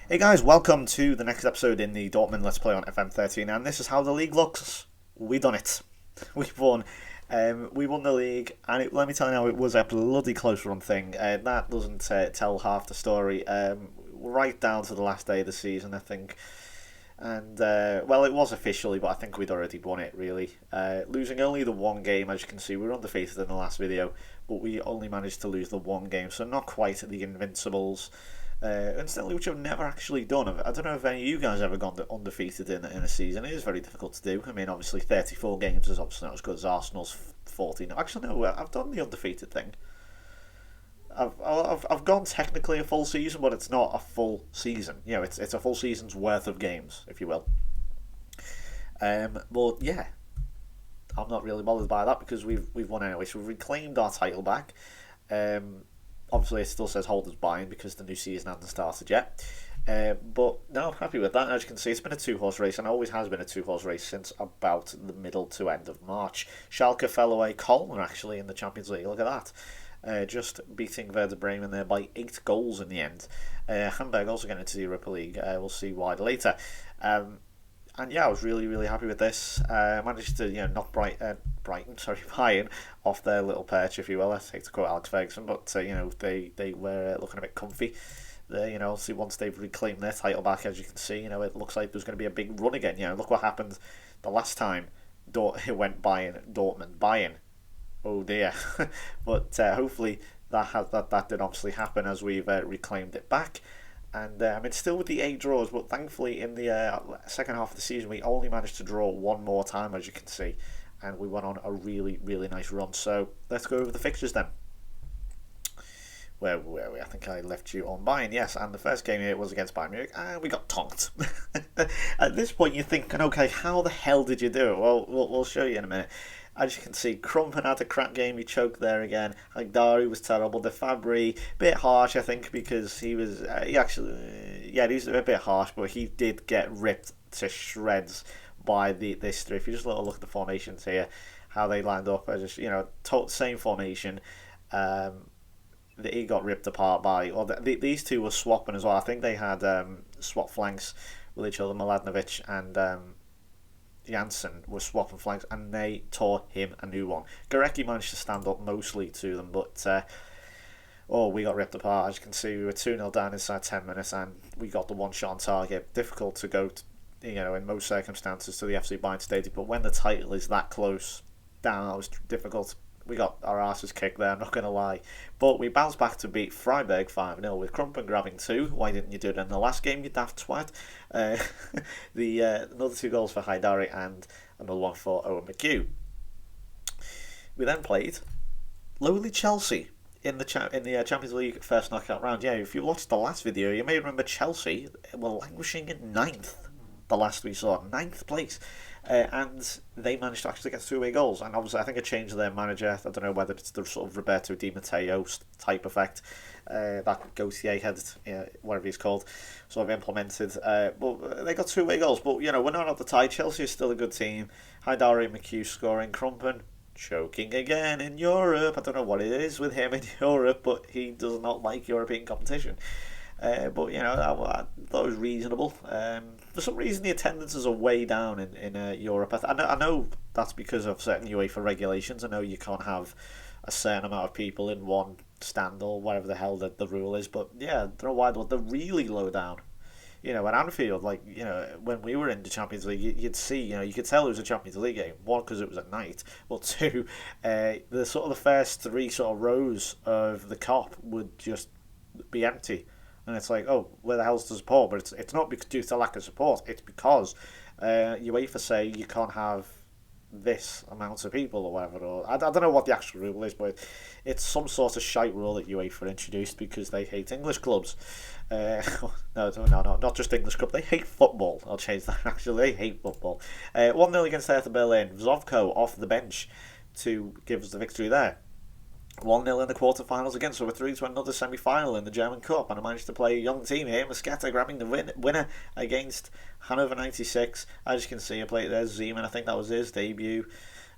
Hey guys, welcome to the next episode in the Dortmund Let's Play on FM13, and this is how the league looks. We done it. We won. We won the league, and let me tell you now, it was a bloody close run thing. That doesn't tell half the story. Right down to the last day of the season, I think. And, well, it was officially, but I think we'd already won it, really. Losing only the one game, as you can see, we were undefeated in the last video, but we only managed to lose the one game, so not quite the Invincibles. Incidentally, which I've never actually done. I don't know if any of you guys ever gone undefeated in a season. It is very difficult to do. I mean, obviously, 34 games is obviously not as good as Arsenal's 14. Actually, no, I've done the undefeated thing. I've gone technically a full season, but it's not a full season. You know, it's a full season's worth of games, if you will. But yeah, I'm not really bothered by that because we've won anyway. So we've reclaimed our title back. Obviously, it still says holders buying because the new season hasn't started yet. But no, I'm happy with that. As you can see, it's been a two-horse race, and always has been a two-horse race since about the middle to end of March. Schalke fell away Colmar, actually, in the Champions League. Look at that. Just beating Werder Bremen there by 8 goals in the end. Hamburg also getting into the Europa League. We'll see why later. And yeah, I was really happy with this. I managed to knock Bayern off their little perch, if you will. I hate to quote Alex Ferguson, but they were looking a bit comfy. See, once they've reclaimed their title back, as you can see, it looks like there's going to be a big run again. Look what happened the last time it went Bayern. Oh dear. But hopefully that did obviously happen as we've reclaimed it back. And still with the 8 draws, but thankfully in the second half of the season we only managed to draw one more time, as you can see, and we went on a really nice run. So let's go over the fixtures then. Where were we? I think I left you on Bayern, yes, and the first game here was against Bayern Munich, and we got tonked. At this point you're thinking, okay, how the hell did you do it? Well, we'll show you in a minute. As you can see, Krumpen had a crap game. He choked there again. Haidari was terrible. De Fabry, bit harsh, I think, because he was he was a bit harsh, but he did get ripped to shreds by this three. If you just look at the formations here, how they lined up, just same formation. He got ripped apart by. Well, these two were swapping as well. I think they had swap flanks with each other. Mladenovic and Janssen was swapping flanks, and they tore him a new one. Gorecki managed to stand up mostly to them, but we got ripped apart. As you can see, we were 2-0 down inside 10 minutes, and we got the one shot on target. Difficult to go, in most circumstances, to the FC Bayern Stadium, but when the title is that close, down, that was difficult. We got our asses kicked there, I'm not going to lie. But we bounced back to beat Freiburg 5-0 with Krumpen grabbing 2. Why didn't you do it in the last game, you daft twat? Another 2 goals for Haidari and another one for Owen McHugh. We then played lowly Chelsea in the Champions League first knockout round. Yeah, if you watched the last video, you may remember Chelsea were languishing in 9th. The last we saw, 9th place. And they managed to actually get 2 away goals. And obviously, I think a change of their manager. I don't know whether it's the sort of Roberto Di Matteo type effect that Gautier had, whatever he's called, sort of implemented. But they got 2 away goals. But, we're not at the tie. Chelsea is still a good team. Haidari and McHugh scoring. Krumpen choking again in Europe. I don't know what it is with him in Europe, but he does not like European competition. But I thought it was reasonable. For some reason, the attendances are way down in Europe. I know that's because of certain UEFA regulations. I know you can't have a certain amount of people in one stand or whatever the hell the rule is. But yeah, I don't know why they're really low down. At Anfield, when we were in the Champions League, you'd see, you could tell it was a Champions League game. One, because it was at night, but two, the first 3 sort of rows of the Kop would just be empty. And it's like, oh, where the hell's the support? But it's not due to lack of support. It's because UEFA say you can't have this amount of people or whatever. Or I don't know what the actual rule is, but it's some sort of shite rule that UEFA introduced because they hate English clubs. No, not just English club. They hate football. I'll change that. Actually, they hate football. 1-0 against Hertha Berlin. Vzovko off the bench to give us the victory there. 1-0 in the quarterfinals again, so we're through to another semi-final in the German Cup, and I managed to play a young team here. Mosqueta grabbing the winner against Hannover 96. As you can see, I played there. Zeman, I think that was his debut.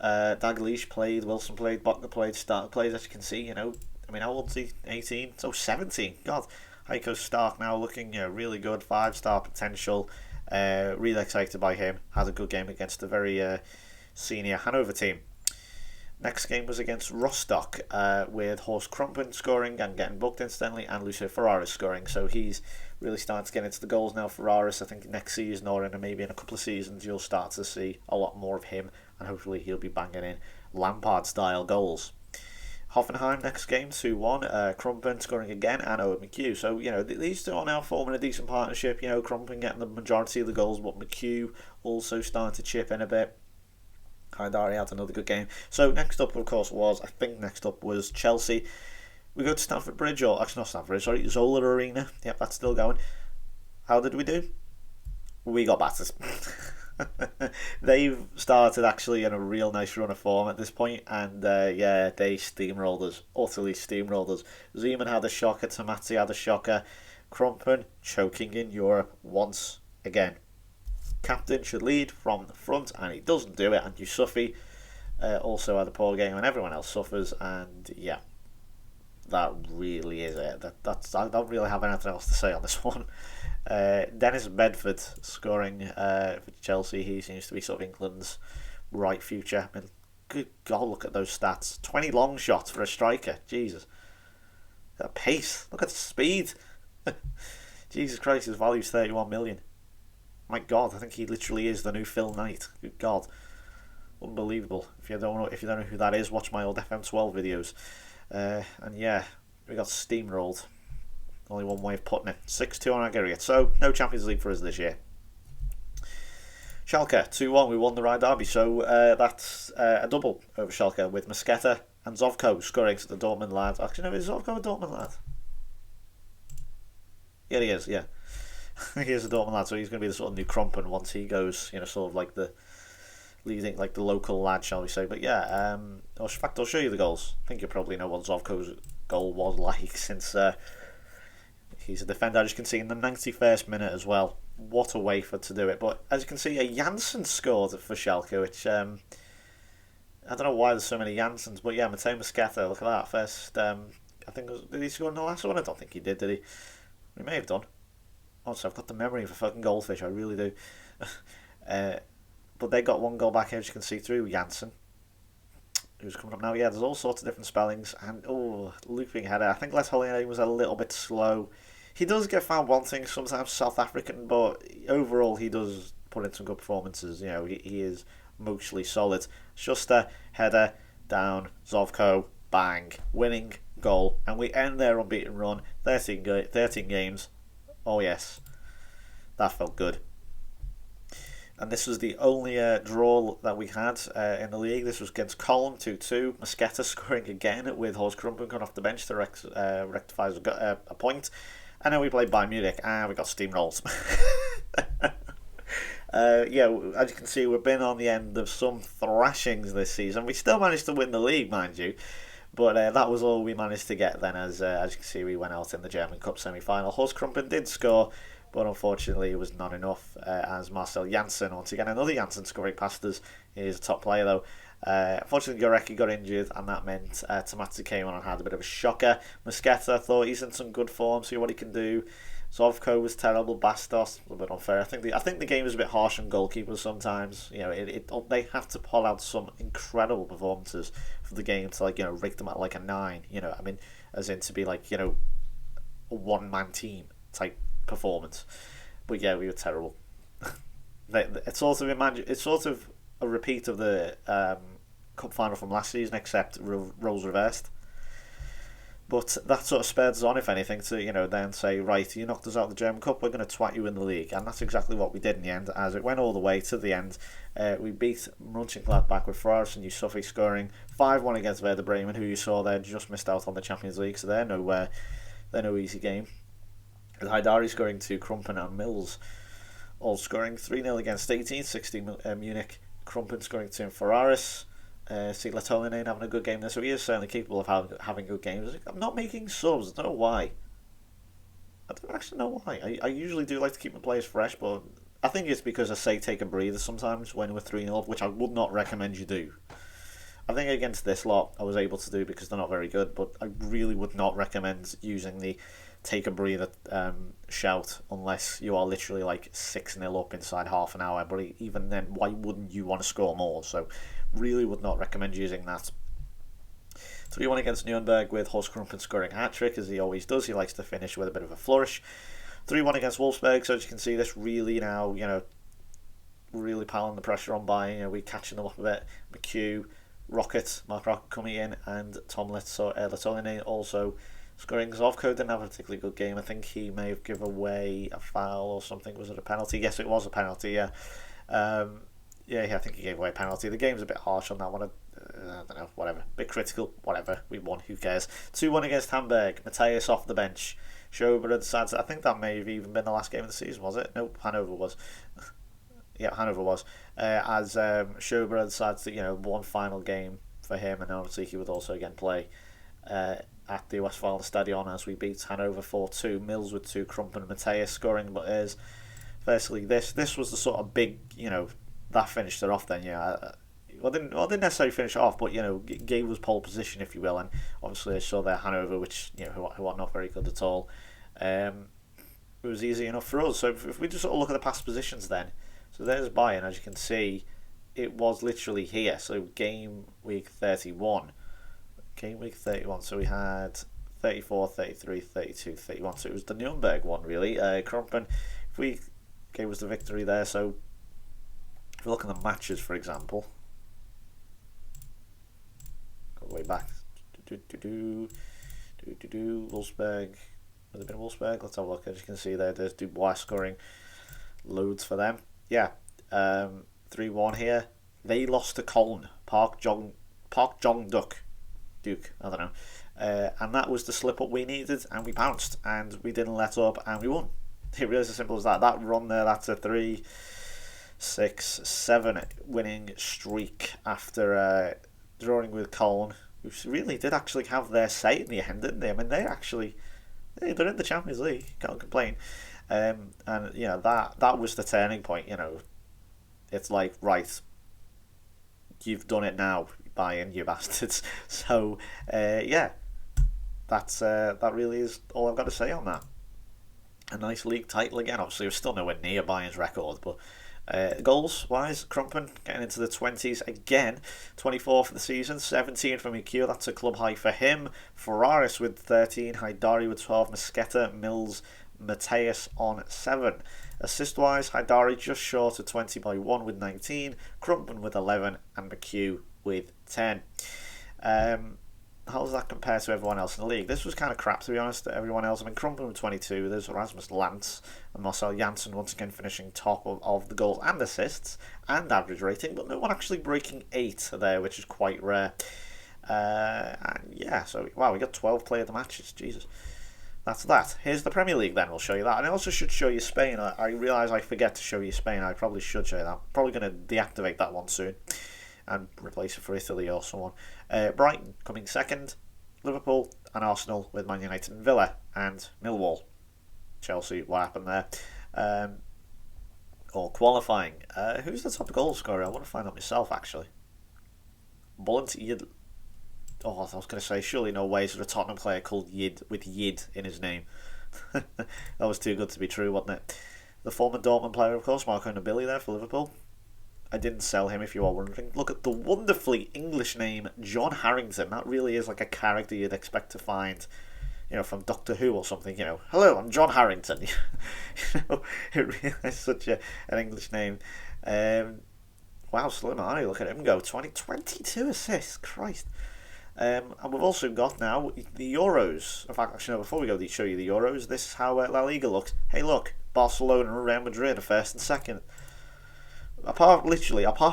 Dalglish played, Wilson played, Botner played, Stark played. As you can see, how old is he? 18? So 17. God, Heiko Stark now looking really good, 5-star potential. Really excited by him. Had a good game against a very senior Hanover team. Next game was against Rostock, with Horst Krumpen scoring and getting booked incidentally, and Lucio Ferraris scoring. So he's really starting to get into the goals now. Ferraris, I think next season or maybe in a couple of seasons, you'll start to see a lot more of him, and hopefully he'll be banging in Lampard-style goals. Hoffenheim next game 2-1. Krumpen scoring again and Owen McHugh. So these two are now forming a decent partnership. Krumpen getting the majority of the goals, but McHugh also starting to chip in a bit. Haidari had another good game. So next up, of course, was Chelsea. We go to Stamford Bridge, or actually not Stamford Bridge, sorry, Zola Arena. Yep, that's still going. How did we do? We got battered. They've started actually in a real nice run of form at this point, and they steamrolled us, utterly steamrolled us. Zeman had a shocker, Tamati had a shocker. Krumpen choking in Europe once again. Captain should lead from the front, and he doesn't do it. And Yusufi also had a poor game, and everyone else suffers. And yeah, that really is it. I don't really have anything else to say on this one. Dennis Bedford scoring for Chelsea. He seems to be sort of England's right future. I mean, good God, look at those stats. 20 long shots for a striker. Jesus. Look at the pace. Look at the speed. Jesus Christ, his value's 31 million. My God, I think he literally is the new Phil Knight. Good God, unbelievable. If you don't know who that is, watch my old FM12 videos. And yeah, we got steamrolled. Only one way of putting it. 6-2 on aggregate. So no Champions League for us this year. Schalke 2-1. We won the Rye Derby. So that's a double over Schalke with Mosqueta and Zovko scoring to the Dortmund lad. Actually, no, is Zovko a Dortmund lad? Yeah, he is. Yeah. He is a Dortmund lad, so he's going to be the sort of new Krumpen once he goes, sort of like the leading, like the local lad, shall we say. But yeah, in fact, I'll show you the goals. I think you probably know what Zovko's goal was like, since he's a defender, as you can see, in the 91st minute as well. What a way to do it. But as you can see, a Janssen scored for Schalke, which I don't know why there's so many Janssens, but yeah, Mateo Mosqueta, look at that. First, I think, did he score in the last one? I don't think he did he? He may have done. Also, I've got the memory of a fucking goldfish, I really do. But they got one goal back here, as you can see, through Janssen, who's coming up now. Yeah, there's all sorts of different spellings. And, looping header. I think Les Holiday was a little bit slow. He does get found wanting, sometimes South African, but overall he does put in some good performances. He is mostly solid. It's just a header, down, Zovko, bang, winning goal. And we end their unbeaten run, 13 games. Oh yes, that felt good. And this was the only draw that we had in the league. This was against Colm, 2-2. Mosqueta scoring again with Horst Krumpen coming off the bench to rectify a point. And then we played Bayern Munich and we got steamrolled. Yeah, as you can see, we've been on the end of some thrashings this season. We still managed to win the league, mind you. But that was all we managed to get then, as you can see, we went out in the German Cup semi-final. Horst Krumpen did score, but unfortunately it was not enough, as Marcel Janssen, once again, another Janssen scoring past us. He is a top player though. Unfortunately, Gorecki got injured, and that meant Tamati came on and had a bit of a shocker. Mosqueta, thought he's in some good form, see what he can do. Zovko was terrible. Bastos, a bit unfair. I think the game is a bit harsh on goalkeepers sometimes. They have to pull out some incredible performances for the game to rate them at like a 9. I mean, as in to be like a one-man team type performance. But yeah, we were terrible. It's sort of a repeat of the cup final from last season, except roles reversed. But that sort of spurred us on, if anything, to then say, right, you knocked us out of the German Cup, we're going to twat you in the league. And that's exactly what we did in the end, as it went all the way to the end. We beat Mönchengladbach with Ferraris and Yusufi scoring 5-1 against Werder Bremen, who you saw there just missed out on the Champions League, so they're no easy game. With Haidari scoring 2, Krumpen and Mills all scoring 3-0 against 18-16 Munich. Krumpen scoring 2 in Ferraris. See Letolinen having a good game there, so he is certainly capable of having good games. I'm not making subs, I don't know why. I don't actually know why. I usually do like to keep my players fresh, but I think it's because I say take a breather sometimes when we're 3-0, which I would not recommend you do. I think against this lot I was able to do because they're not very good, but I really would not recommend using the take a breather shout unless you are literally like 6-0 up inside half an hour. But even then, why wouldn't you want to score more? So really would not recommend using that. 3-1 against Nuremberg with Horst Krumpen scoring a hat-trick, as he always does. He likes to finish with a bit of a flourish. 3-1 against Wolfsburg, so as you can see, this really now, really piling the pressure on Bayern. We're catching them up a bit. McHugh, Mark Rocket coming in, and Tom Latoline also scoring. Zovko didn't have a particularly good game. I think he may have given away a foul or something. Was it a penalty? Yes, it was a penalty, yeah. I think he gave away a penalty. The game's a bit harsh on that one. I don't know, whatever. Bit critical, whatever. We won, who cares? 2-1 against Hamburg. Matthias off the bench. Schober decides, I think that may have even been the last game of the season, was it? Nope, Hanover was. Yeah, Hanover was. As Schober decides that, one final game for him, and obviously he would also again play at the Westfalenstadion as we beat Hanover 4-2. Mills with 2, Krumpen and Matthias scoring, but is firstly this was the sort of big, that finished it off then, didn't necessarily finish it off, but gave us pole position, if you will, and obviously I saw there Hanover, which who are not very good at all. It was easy enough for us. So if we just sort of look at the past positions, then, so there's Bayern, as you can see, it was literally here. So game week 31, so we had 34, 33, 32, 31. So it was the Nuremberg one really. Krumpen, if we gave us the victory there. So if we look at the matches, for example. Way back, Wolfsburg. Has it been Wolfsburg? Let's have a look. As you can see there's Dubois scoring loads for them. 3-1 here. They lost to Cologne, Park Jong Duke. I don't know. And that was the slip up we needed, and we bounced, and we didn't let up, and we won. It really is as simple as that. That run there, that's a 3, 6, 7 winning streak after drawing with Cologne, who really did actually have their say in the end, didn't they? I mean, they're in the Champions League, can't complain. And that was the turning point. It's like, right, you've done it now, Bayern, you bastards. So that's that really is all I've got to say on that. A nice league title again. Obviously, we're still nowhere near Bayern's record, but goals wise, Krumpen getting into the 20s again, 24 for the season, 17 from EQ, that's a club high for him. Ferraris with 13, Haidari with 12, Mosqueta, Mills, Matthias on 7. Assist wise, Haidari just short of 20 by 1 with 19, Krumpen with 11, and McHugh with 10. How does that compare to everyone else in the league? This was kind of crap, to be honest. Everyone else, Krumpen with 22. There's Rasmus Lantz and Marcel Janssen once again finishing top of the goals and assists and average rating, but no one actually breaking 8 there, which is quite rare. So wow, we got 12 player of the matches. Jesus, that's that. Here's the Premier League. Then we'll show you that, and I also should show you Spain. I realise I forget to show you Spain. I probably should show you that. Probably going to deactivate that one soon and replace it for Italy or someone. Brighton coming second, Liverpool and Arsenal with Man United and Villa, and Millwall. Chelsea, what happened there? Or qualifying. Who's the top goal scorer? I want to find out myself, actually. Bullet Yid. Oh, I was going to say, surely no way is there a Tottenham player called Yid with Yid in his name. That was too good to be true, wasn't it? The former Dortmund player, of course, Marco Nobili there for Liverpool. I didn't sell him, if you are wondering. Look at the wonderfully English name, John Harrington. That really is like a character you'd expect to find, from Doctor Who or something. Hello, I'm John Harrington. It really is such an English name. Wow, Slimani, look at him go. 22 assists, Christ. And we've also got now the Euros. In fact, actually, no, before we go to show you the Euros, this is how La Liga looks. Hey, look, Barcelona and Real Madrid are first and second. Apart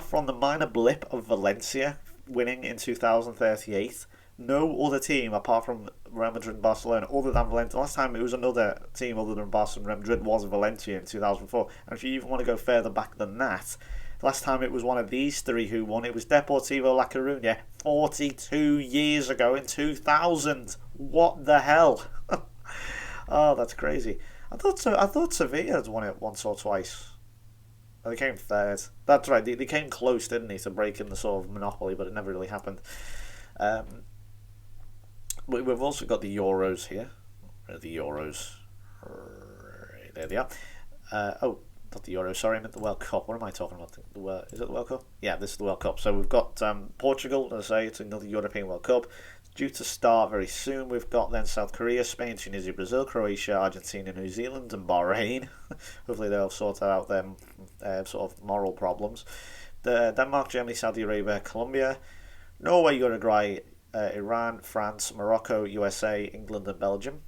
from the minor blip of Valencia winning in 2038, no other team apart from Real Madrid and Barcelona, other than Valencia. Last time it was another team other than Barcelona and Real Madrid was Valencia in 2004. And if you even want to go further back than that, last time it was one of these three who won. It was Deportivo La Coruña 42 years ago in 2000. What the hell? Oh, that's crazy. I thought Sevilla had won it once or twice. They came third. That's right. They came close, didn't they, to breaking the sort of monopoly, but it never really happened. We've also got the Euros here. The Euros. Right, there they are. Oh, not the Euros, sorry, I meant the World Cup. What am I talking about? Is it the World Cup? Yeah, this is the World Cup. So we've got Portugal, as I say, it's another European World Cup. It's due to start very soon. We've got then South Korea, Spain, Tunisia, Brazil, Croatia, Argentina, New Zealand, and Bahrain. Hopefully they'll sort out them sort of moral problems. Denmark, Germany, Saudi Arabia, Colombia, Norway, Uruguay, Iran, France, Morocco, USA, England, and Belgium.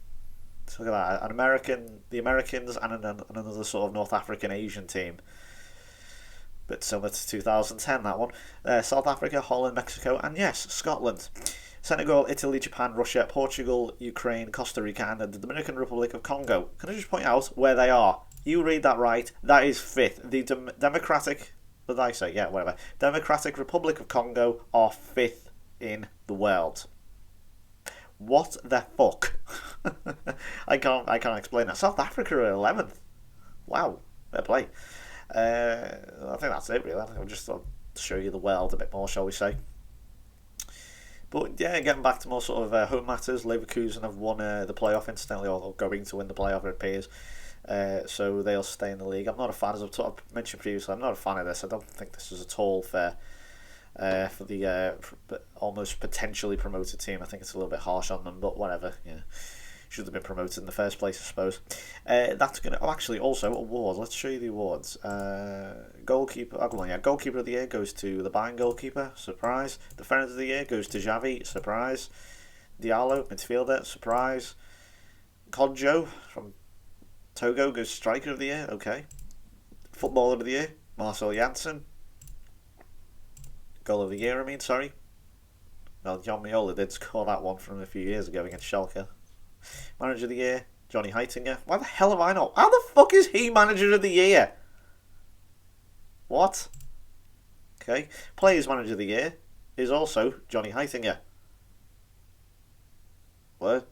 So look at that, the Americans, and another sort of North African Asian team. Bit similar to 2010, that one. South Africa, Holland, Mexico, and yes, Scotland. Senegal, Italy, Japan, Russia, Portugal, Ukraine, Costa Rica, and the Dominican Republic of Congo. Can I just point out where they are? You read that right. That is fifth. The Democratic... What did I say? Yeah, whatever. Democratic Republic of Congo are fifth in the world. What the fuck? I can't explain that. South Africa are 11th. Wow, fair play. I think that's it really. I think I'll just show you the world a bit more, shall we say. But yeah, getting back to more sort of home matters, Leverkusen have won the playoff instantly, or going to win the playoff, it appears. So they'll stay in the league. I'm not a fan, as I've mentioned previously, I'm not a fan of this. I don't think this is at all fair. For the almost potentially promoted team. I think it's a little bit harsh on them, but whatever. Yeah, should have been promoted in the first place, I suppose. That's gonna. Oh, actually, also awards. Let's show you the awards. Goalkeeper. Goalkeeper of the year goes to the Bayern goalkeeper. Surprise. Defender of the year goes to Xavi. Surprise. Diallo, midfielder. Surprise. Kodjo from Togo goes striker of the year. Okay. Footballer of the year, Marcel Janssen. Goal of the year, sorry. Well, John Miola did score that one from a few years ago against Schalke. Manager of the year, Johnny Heitinger. Why the hell have I not? How the fuck is he manager of the year? What? Okay. Players manager of the year is also Johnny Heitinger. What?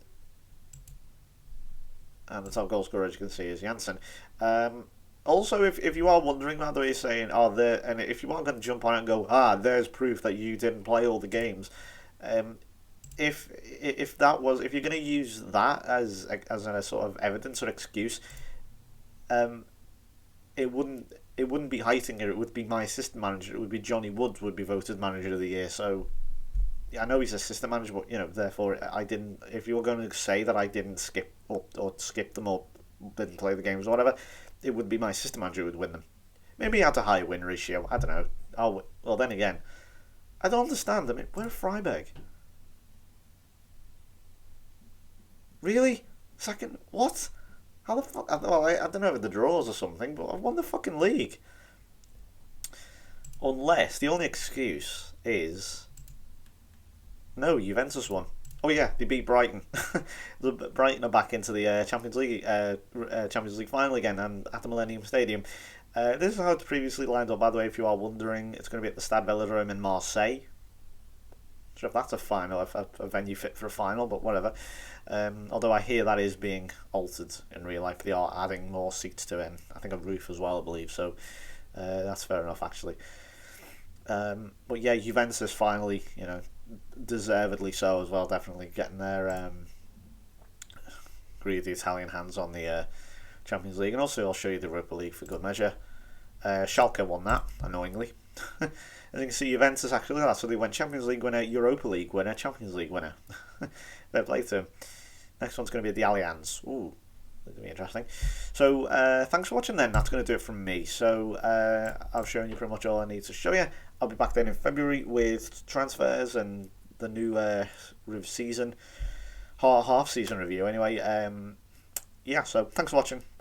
And the top goal scorer, as you can see, is Janssen. Also, if you are wondering, by the way, saying, and if you are going to jump on it and go, there's proof that you didn't play all the games, if you're going to use that as a sort of evidence or excuse, it wouldn't be Heitinger, it would be my assistant manager, it would be Johnny Wood would be voted manager of the year. So yeah, I know he's assistant manager, but therefore I didn't. If you were going to say that I didn't skip or skip them or didn't play the games or whatever, it would be my assistant manager who would win them. Maybe he had a higher win ratio. I don't know. Well, then again, I don't understand. I mean, where are Freiburg? Really? Second? What? How the fuck? Well, I don't know if the draws or something, but I've won the fucking league. Unless the only excuse is no, Juventus won. Oh yeah, they beat Brighton. Brighton are back into the Champions League final again, and at the Millennium Stadium. This is how it's previously lined up, by the way, if you are wondering. It's going to be at the Stade Velodrome in Marseille. Not sure if that's a final, a venue fit for a final, but whatever. Although I hear that is being altered in real life. They are adding more seats to it, and I think a roof as well, I believe. So that's fair enough, actually. But yeah, Juventus finally, deservedly so as well, definitely getting their greedy Italian hands on the Champions League. And also I'll show you the Europa League for good measure. Schalke won that, annoyingly. As you can see, Juventus actually, that's what they went: Champions League winner, Europa League winner, Champions League winner. Fair play to them. Next one's going to be the Allianz. Ooh, that's going to be interesting. So thanks for watching then. That's going to do it from me. So I've shown you pretty much all I need to show you. I'll be back then in February with transfers and the new season, half season review anyway. Yeah, so thanks for watching. Bye-bye.